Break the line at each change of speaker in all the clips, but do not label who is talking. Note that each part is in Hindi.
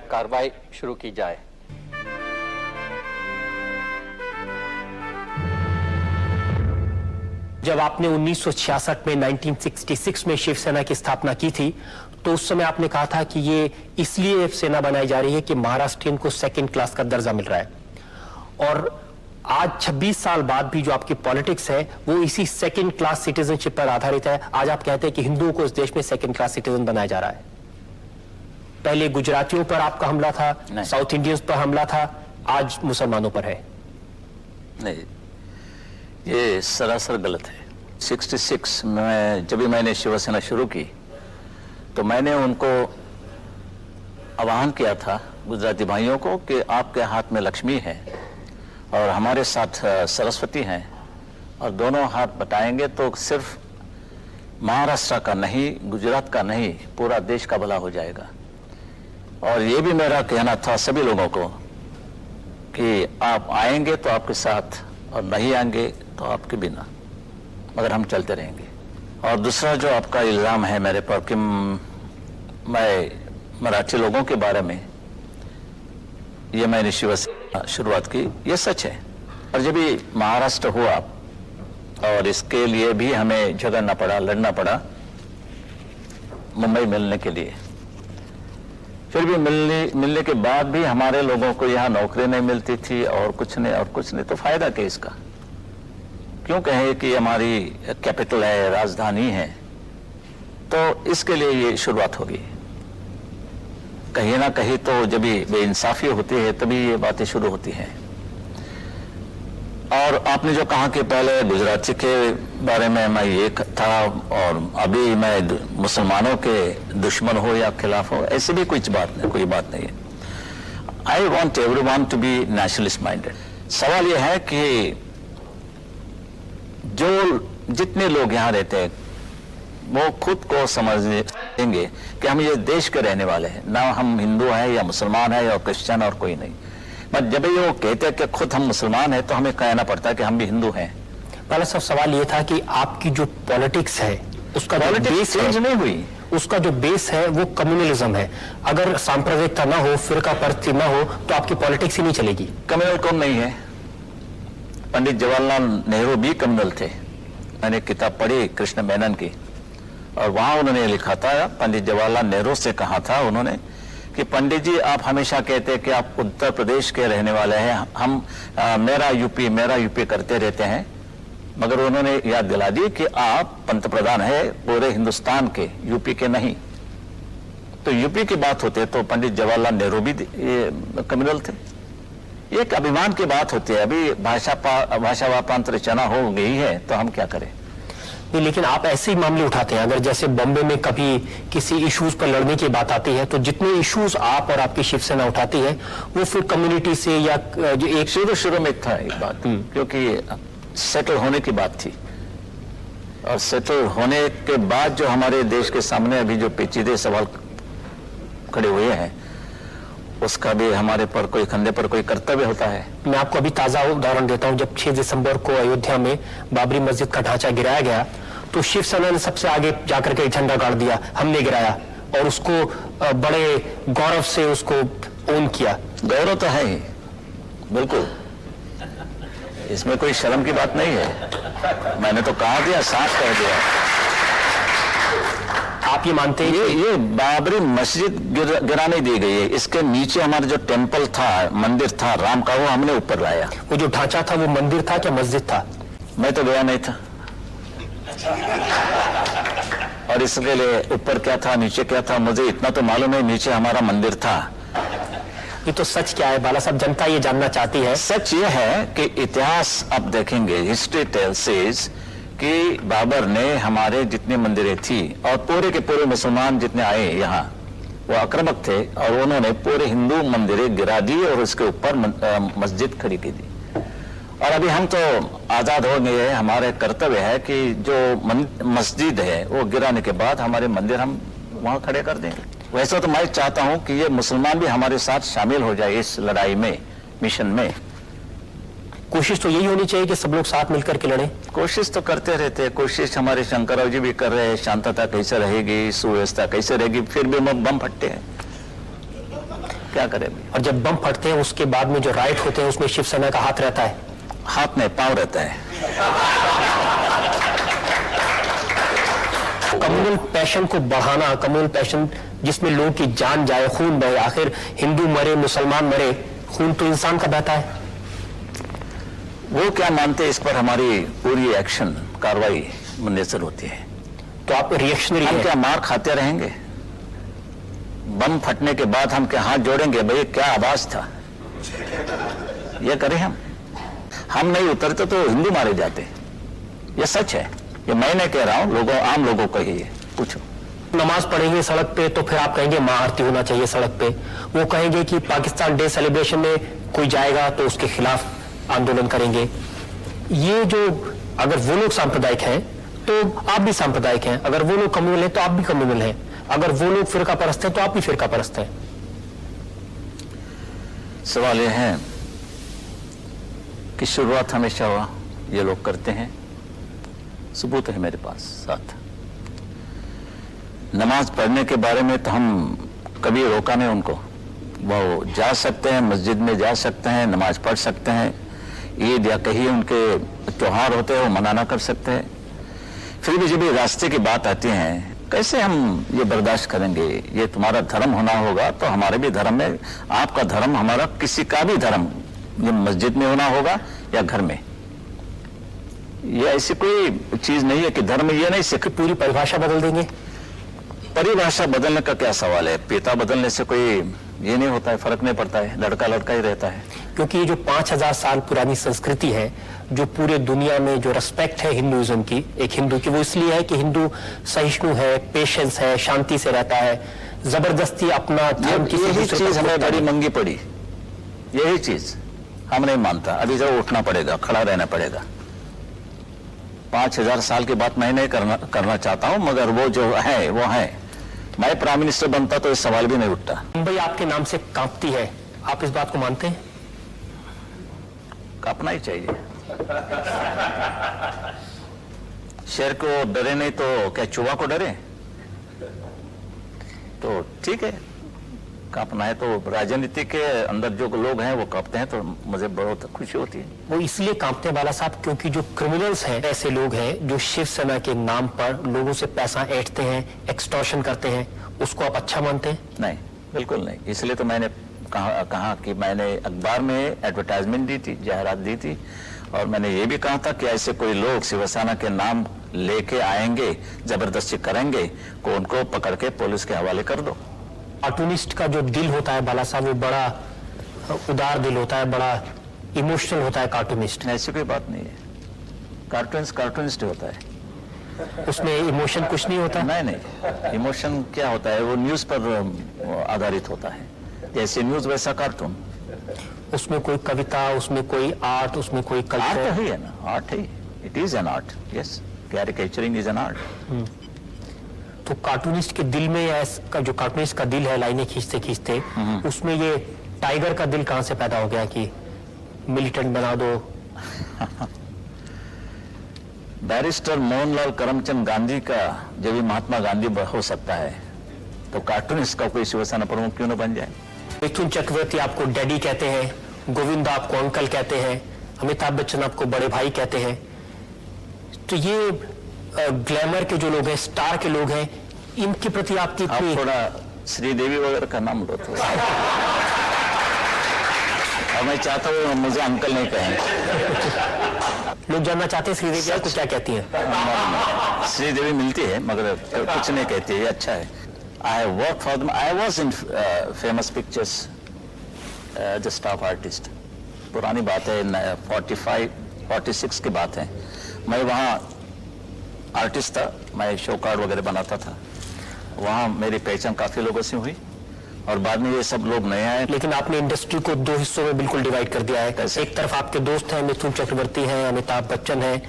कार्रवाई शुरू की जाए।
जब आपने 1966 में 1966 में शिवसेना की स्थापना की थी तो उस समय आपने कहा था कि ये इसलिए सेना बनाई जा रही है कि महाराष्ट्रियन को सेकंड क्लास का दर्जा मिल रहा है, और आज 26 साल बाद भी जो आपकी पॉलिटिक्स है वो इसी सेकंड क्लास सिटीजनशिप पर आधारित है। आज आप कहते हैं कि हिंदुओं को इस देश में सेकंड क्लास सिटीजन बनाया जा रहा है। पहले गुजरातियों पर आपका हमला था, साउथ इंडियंस पर हमला था, आज मुसलमानों पर है।
नहीं, ये सरासर गलत है। 66 में जब भी मैंने शिवसेना शुरू की तो मैंने उनको आह्वान किया था, गुजराती भाइयों को, कि आपके हाथ में लक्ष्मी है और हमारे साथ सरस्वती हैं, और दोनों हाथ बटाएंगे तो सिर्फ महाराष्ट्र का नहीं, गुजरात का नहीं, पूरा देश का भला हो जाएगा। और ये भी मेरा कहना था सभी लोगों को कि आप आएंगे तो आपके साथ और नहीं आएंगे तो आपके बिना, मगर हम चलते रहेंगे। और दूसरा जो आपका इल्जाम है मेरे पर कि मैं मराठी लोगों के बारे में, ये मैंने शिवसेना शुरुआत की, ये सच है। और जब भी महाराष्ट्र हुआ और इसके लिए भी हमें झगड़ना पड़ा, लड़ना पड़ा मुंबई मिलने के लिए, फिर भी मिलने के बाद भी हमारे लोगों को यहाँ नौकरी नहीं मिलती थी और कुछ नहीं, तो फायदा क्या इसका? क्यों कहें कि हमारी कैपिटल है, राजधानी है, तो इसके लिए ये शुरुआत होगी। कहीं ना कहीं तो जब भी बेइंसाफी होती है तभी ये बातें शुरू होती हैं। और आपने जो कहा कि पहले गुजराती के बारे में मैं ये था और अभी मैं मुसलमानों के दुश्मन हो या खिलाफ हो, ऐसी भी कोई बात नहीं है। I want everyone to be nationalist minded. सवाल यह है कि जो जितने लोग यहाँ रहते हैं वो खुद को समझेंगे कि हम ये देश के रहने वाले हैं, ना हम हिंदू हैं या मुसलमान हैं या क्रिश्चियन और कोई नहीं। बट जब ये वो कहते हैं कि खुद हम मुसलमान हैं तो हमें कहना पड़ता है कि हम भी हिंदू हैं।
पहला सब सवाल ये था कि आपकी जो पॉलिटिक्स है उसका बेस
चेंज नहीं हुई,
उसका जो बेस है वो कम्युनलिज्म है। अगर सांप्रदायिकता ना हो, फिरका परस्ती ना हो, तो आपकी पॉलिटिक्स ही नहीं चलेगी।
कम्युनल कौन नहीं है? पंडित जवाहरलाल नेहरू भी कम्युनल थे। मैंने किताब पढ़ी कृष्ण मेनन की, और वहां उन्होंने लिखा था, पंडित जवाहरलाल नेहरू से कहा था उन्होंने कि पंडित जी, आप हमेशा कहते हैं कि आप उत्तर प्रदेश के रहने वाले हैं, हम मेरा यूपी करते रहते हैं, मगर उन्होंने याद दिला दी कि आप पंतप्रधान है पूरे हिंदुस्तान के, यूपी के नहीं। तो यूपी की बात होते तो पंडित जवाहरलाल नेहरू भी कम्युनल थे। ये एक अभिमान की बात होती है। अभी भाषा वापांतर रचना हो गई है तो हम क्या करें?
नहीं, लेकिन आप ऐसे ही मामले उठाते हैं। अगर जैसे बॉम्बे में कभी किसी इश्यूज पर लड़ने की बात आती है तो जितने इश्यूज आप और आपकी शिवसेना उठाती है वो फिर कम्युनिटी से या जो एक
शुरू में था एक बात, क्योंकि सेटल होने की बात थी, और सेटल होने के बाद जो हमारे देश के सामने अभी जो पेचीदे सवाल खड़े हुए हैं उसका भी हमारे पर कोई कंधे पर कोई कर्तव्य होता है।
मैं आपको अभी ताजा उदाहरण देता हूं। जब 6 दिसंबर को अयोध्या में बाबरी मस्जिद का ढांचा गिराया गया तो शिवसेना ने सबसे आगे जाकर के झंडा गाड़ दिया, हमने गिराया, और उसको बड़े गौरव से उसको ओन किया।
गौरव तो है ही, बिल्कुल, इसमें कोई शर्म की बात नहीं है। मैंने तो कहा दिया, साफ कह दिया।
आप ये मानते हैं
ये बाबरी मस्जिद गिराने दी गई है, इसके नीचे हमारा जो टेंपल था, मंदिर था राम का, वो हमने ऊपर लाया।
वो जो ढांचा था वो मंदिर था क्या मस्जिद था?
मैं तो गया नहीं था, और इसके लिए ऊपर क्या था नीचे क्या था मुझे इतना तो मालूम है, नीचे हमारा मंदिर था।
ये तो सच क्या है बाला साहब, जनता ये जानना चाहती है।
सच ये है कि इतिहास आप देखेंगे, हिस्ट्री टेल्स सेज कि बाबर ने हमारे जितने मंदिरें थी और पूरे के पूरे मुसलमान जितने आए यहाँ वो आक्रामक थे, और उन्होंने पूरे हिंदू मंदिरें गिरा दी और उसके ऊपर मस्जिद खड़ी की दी। और अभी हम तो आजाद हो गए हैं, हमारे कर्तव्य है कि जो मस्जिद है वो गिराने के बाद हमारे मंदिर हम वहां खड़े कर देंगे। वैसे तो मैं चाहता हूं कि ये मुसलमान भी हमारे साथ शामिल हो जाए इस लड़ाई में, मिशन में।
कोशिश तो यही होनी चाहिए कि सब लोग साथ मिलकर के लड़ें।
कोशिश तो करते रहते हैं, कोशिश हमारे शंकरराव जी भी कर रहे हैं। शांतता कैसे रहेगी, सुव्यवस्था कैसे रहेगी, फिर भी बम फटते हैं। क्या करें अभी?
और जब बम फटते हैं उसके बाद में जो राइट होते हैं उसमें शिवसेना का हाथ रहता है?
हाथ में पांव रहता है।
कम्युनल पैशन को बढ़ाना, कम्युनल पैशन जिसमें लोगों की जान जाए, खून बहे, आखिर हिंदू मरे मुसलमान मरे, खून तो इंसान का बहता है।
वो क्या मानते हैं इस पर हमारी पूरी एक्शन कार्रवाई मुनसर होती है।
तो आप रिएक्शनरी
हम
हैं।
क्या मार खाते रहेंगे? बम फटने के बाद हम क्या हाथ जोड़ेंगे? भाई क्या आवाज था, ये करें हम नहीं उतरते तो हिंदू मारे जाते। ये सच है, ये मैं नहीं कह रहा हूं, लोगों, आम लोगों को ही है, पूछो।
नमाज पढ़ेंगे सड़क पे तो फिर आप कहेंगे महाआरती होना चाहिए सड़क पे। वो कहेंगे कि पाकिस्तान डे सेलिब्रेशन में कोई जाएगा तो उसके खिलाफ आंदोलन करेंगे। ये जो, अगर वो लोग सांप्रदायिक हैं तो आप भी सांप्रदायिक हैं, अगर वो लोग कम्युनल हैं तो आप भी कम्युनल हैं, अगर वो लोग फिरका परस्त हैं तो आप भी फिरका परस्त हैं।
सवाल यह है कि शुरुआत हमेशा ये लोग करते हैं, सबूत है मेरे पास साथ। नमाज पढ़ने के बारे में तो हम कभी रोका नहीं उनको, वो जा सकते हैं, मस्जिद में जा सकते हैं, नमाज पढ़ सकते हैं, ईद या कहीं उनके त्योहार होते हैं वो मनाना कर सकते हैं। फिर भी जब ये रास्ते की बात आती है, कैसे हम ये बर्दाश्त करेंगे? ये तुम्हारा धर्म होना होगा तो हमारे भी धर्म में, आपका धर्म, हमारा किसी का भी धर्म, ये मस्जिद में होना होगा या घर में। ये ऐसी कोई चीज नहीं है कि धर्म ये नहीं सिख।
पूरी परिभाषा बदल देंगे?
परिभाषा बदलने का क्या सवाल है? पिता बदलने से कोई ये नहीं होता है, फर्क नहीं पड़ता है, लड़का लड़का ही रहता है।
क्योंकि ये जो 5000 साल पुरानी संस्कृति है, जो पूरे दुनिया में जो रेस्पेक्ट है हिंदुइज्म की, एक हिंदू की, वो इसलिए है कि हिंदू सहिष्णु है, पेशेंस है, शांति से रहता है, जबरदस्ती अपना धर्म किसी
यही
दूसरे
चीज
पर
हमें
थोपता
बड़ी
नहीं।
मंगी पड़ी, यही चीज हम नहीं मानता। अभी जब उठना पड़ेगा, खड़ा रहना पड़ेगा। 5000 साल की बात मैं नहीं करना चाहता हूं, मगर वो जो है वो है। मैं प्राइम मिनिस्टर बनता तो इस सवाल भी नहीं उठता।
मुंबई आपके नाम से कांपती है, आप इस बात को मानते हैं?
कांपना ही चाहिए। शेर को डरे नहीं तो क्या चूहा को डरे? तो ठीक है, कांपना है तो राजनीति के अंदर जो लोग हैं वो कांपते हैं तो मुझे बहुत खुशी होती है।
वो इसलिए कांपते हैं बाला साहब क्योंकि जो क्रिमिनल्स हैं, ऐसे लोग हैं जो शिवसेना के नाम पर लोगों से पैसा ऐंठते हैं, एक्सटॉर्शन करते हैं, उसको आप अच्छा मानते हैं?
नहीं, बिल्कुल नहीं। इसलिए तो मैंने कहा कि मैंने अखबार में एडवर्टाइजमेंट दी थी, जाहिरात दी थी, और मैंने ये भी कहा था कि ऐसे कोई लोग शिवसेना के नाम लेके आएंगे, जबरदस्ती करेंगे, को उनको पकड़ के पुलिस के हवाले कर दो।
कार्टूनिस्ट का जो दिल होता है बाला साहब, वो बड़ा उदार दिल होता है, बड़ा इमोशनल होता है कार्टूनिस्ट।
ऐसी कोई बात नहीं है, कार्टूनिस्ट होता है,
उसमें इमोशन कुछ नहीं होता?
नहीं नहीं, इमोशन क्या होता है? वो न्यूज पर आधारित होता है, जैसे न्यूज वैसा कार्टून।
उसमें कोई कविता, उसमें कोई आर्ट, उसमें कोई
आर्ट
कल्चर
तो ही है ना, आर्ट है, it is an art, yes, caricaturing is an art.
तो कार्टूनिस्ट के दिल में का जो कार्टूनिस्ट का दिल है, लाइनें खींचते खींचते, उसमें ये टाइगर का दिल कहां से पैदा हो गया कि मिलिटेंट बना दो?
बैरिस्टर मोहनलाल करमचंद गांधी का जब भी महात्मा गांधी हो सकता है तो कार्टूनिस्ट का कोई शिवसेना प्रमुख क्यों न बन जाए?
मिथुन चक्रवर्ती आपको डैडी कहते हैं, गोविंदा आपको अंकल कहते हैं, अमिताभ बच्चन आपको बड़े भाई कहते हैं। तो ये ग्लैमर के जो लोग हैं, स्टार के लोग हैं, इनके प्रति आपकी
आप थोड़ा श्रीदेवी वगैरह का नाम लो थोड़ा। और मैं चाहता हूँ मुझे अंकल नहीं कहें।
लोग जानना चाहते हैं श्रीदेवी आपको क्या कहती हैं?
श्रीदेवी मिलती है मगर कुछ नहीं कहती है, ये अच्छा है। I work for them, I was in famous pictures as a staff artist. पुरानी बात है, 45-46 की बात है। मैं वहाँ आर्टिस्ट था, मैं शो कार्ड वगैरह बनाता था। वहाँ मेरी पहचान काफी लोगों से हुई और बाद में ये सब लोग नए आए।
लेकिन आपने इंडस्ट्री को दो हिस्सों में बिल्कुल डिवाइड कर दिया है।
कैसे?
एक तरफ आपके दोस्त हैं, मिथुन चक्रवर्ती हैं, अमिताभ बच्चन हैं,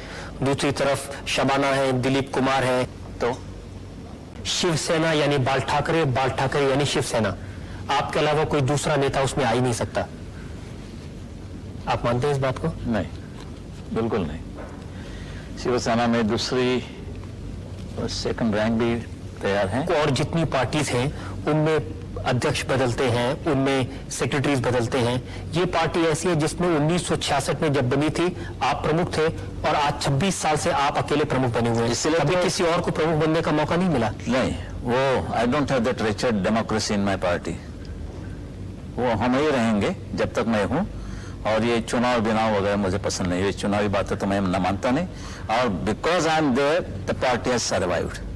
दूसरी तरफ शबाना है, दिलीप कुमार है।
तो
शिवसेना यानी बाल ठाकरे, बाल ठाकरे यानी शिवसेना। आपके अलावा कोई दूसरा नेता उसमें आ ही नहीं सकता। आप मानते हैं इस बात को?
नहीं, बिल्कुल नहीं। शिवसेना में दूसरी सेकंड रैंक भी तैयार है।
और जितनी पार्टीज हैं उनमें अध्यक्ष बदलते हैं, उनमें सेक्रेटरीज बदलते हैं। ये पार्टी ऐसी है जिसमें 1966 में जब बनी थी आप प्रमुख थे और आज 26 साल से आप अकेले प्रमुख बने हुए हैं।
इसलिए
कभी
तो-
किसी और को प्रमुख बनने का मौका नहीं मिला।
नहीं, वो I don't have that Richard democracy in my party. वो हम ही रहेंगे जब तक मैं हूं, और ये चुनाव बिनाव वगैरह मुझे पसंद नहीं, ये चुनावी बातें तो मैं न मानता नहीं, और because I am there the party has survived.